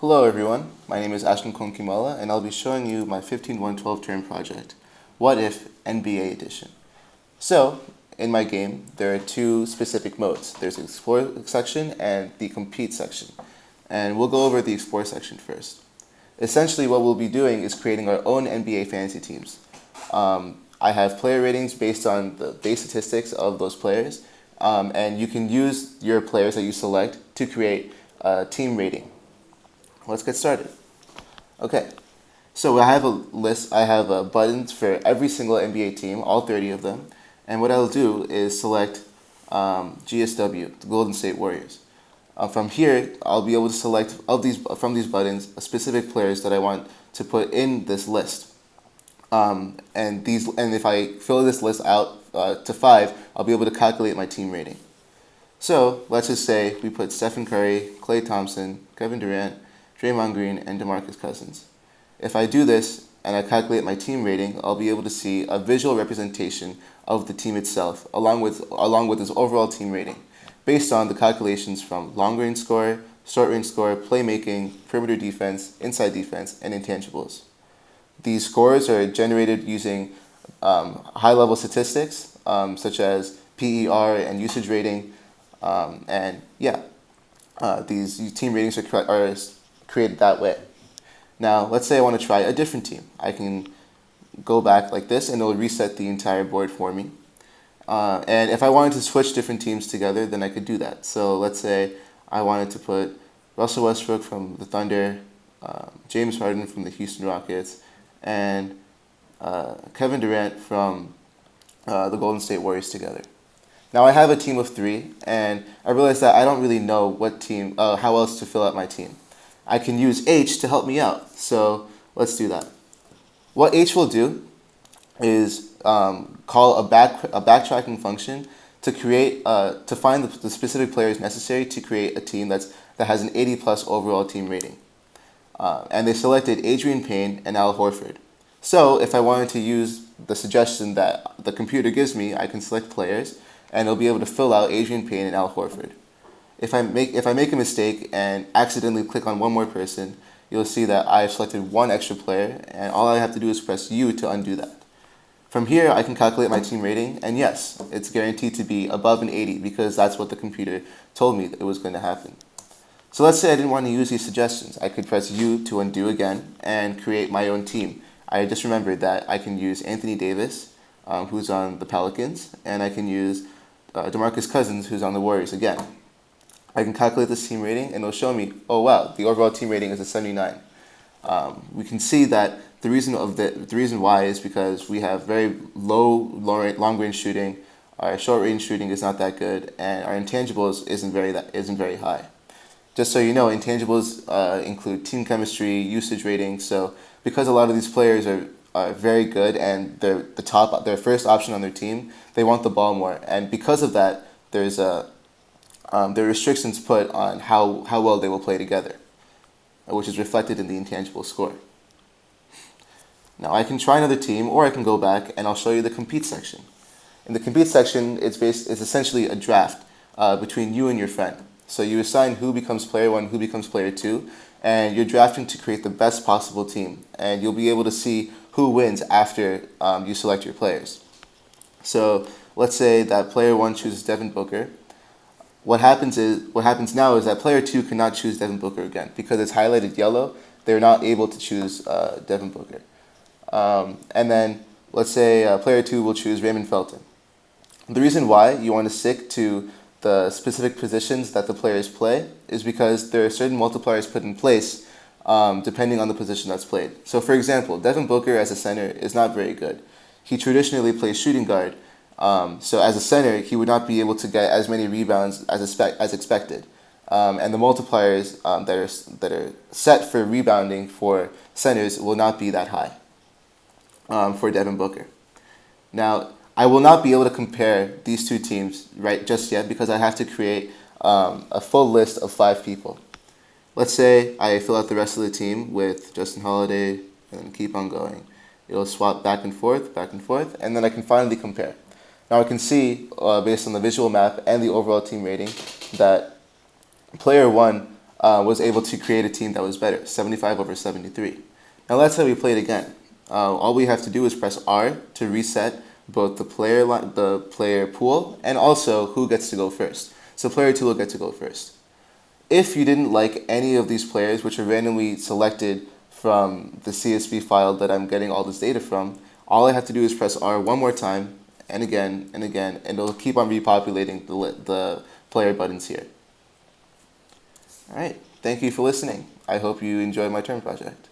Hello everyone, my name is Ashwin Konkimalla and I'll be showing you my 15-1-12 term project, What If NBA Edition. So, in my game, there are two specific modes. There's the Explore section and the Compete section. And we'll go over the Explore section first. Essentially what we'll be doing is creating our own NBA fantasy teams. I have player ratings based on the base statistics of those players, and you can use your players that you select to create a team rating. Let's get started. Okay, so I have a list, I have buttons for every single NBA team, all 30 of them, and what I'll do is select GSW, the Golden State Warriors. From here, I'll be able to select from these buttons specific players that I want to put in this list. And if I fill this list out to 5, I'll be able to calculate my team rating. So let's just say we put Stephen Curry, Klay Thompson, Kevin Durant, Draymond Green, and DeMarcus Cousins. If I do this and I calculate my team rating, I'll be able to see a visual representation of the team itself, along with its overall team rating, based on the calculations from long-range score, short-range score, playmaking, perimeter defense, inside defense, and intangibles. These scores are generated using high-level statistics, such as PER and usage rating, these team ratings are created that way. Now, let's say I want to try a different team. I can go back like this, and it'll reset the entire board for me. And if I wanted to switch different teams together, then I could do that. So let's say I wanted to put Russell Westbrook from the Thunder, James Harden from the Houston Rockets, and Kevin Durant from the Golden State Warriors together. Now I have a team of 3, and I realized that I don't really know what team, how else to fill out my team. I can use H to help me out, so let's do that. What H will do is call a backtracking function to create to find the specific players necessary to create a team that has an 80+ overall team rating. And they selected Adrian Payne and Al Horford. So if I wanted to use the suggestion that the computer gives me, I can select players, and it'll be able to fill out Adrian Payne and Al Horford. If I make a mistake and accidentally click on one more person, you'll see that I've selected one extra player, and all I have to do is press U to undo that. From here, I can calculate my team rating, and yes, it's guaranteed to be above an 80 because that's what the computer told me that it was going to happen. So let's say I didn't want to use these suggestions. I could press U to undo again and create my own team. I just remembered that I can use Anthony Davis, who's on the Pelicans, and I can use DeMarcus Cousins, who's on the Warriors again. I can calculate this team rating, and it'll show me, oh wow, the overall team rating is a 79. We can see that the reason why is because we have very long-range shooting, our short-range shooting is not that good, and our intangibles isn't very high. Just so you know, intangibles include team chemistry, usage rating. So because a lot of these players are very good and they're their first option on their team, they want the ball more, and because of that, there are restrictions put on how well they will play together, which is reflected in the intangible score. Now I can try another team, or I can go back and I'll show you the compete section. In the compete section, it's essentially a draft between you and your friend. So you assign who becomes player 1, who becomes player 2, and you're drafting to create the best possible team. And you'll be able to see who wins after you select your players. So let's say that player 1 chooses Devin Booker. What happens now is that player 2 cannot choose Devin Booker again because it's highlighted yellow. They're not able to choose Devin Booker. And then let's say player 2 will choose Raymond Felton. The reason why you want to stick to the specific positions that the players play is because there are certain multipliers put in place depending on the position that's played. So for example, Devin Booker as a center is not very good. He traditionally plays shooting guard. So as a center, he would not be able to get as many rebounds as expected. And the multipliers that are set for rebounding for centers will not be that high for Devin Booker. Now, I will not be able to compare these two teams just yet because I have to create a full list of 5 people. Let's say I fill out the rest of the team with Justin Holiday and then keep on going. It'll swap back and forth, and then I can finally compare. Now I can see, based on the visual map and the overall team rating, that player 1 was able to create a team that was better, 75 over 73. Now let's say we play it again. All we have to do is press R to reset both the player pool and also who gets to go first. So player 2 will get to go first. If you didn't like any of these players, which are randomly selected from the CSV file that I'm getting all this data from, all I have to do is press R one more time, and again, and it'll keep on repopulating the player buttons here. All right, thank you for listening. I hope you enjoy my term project.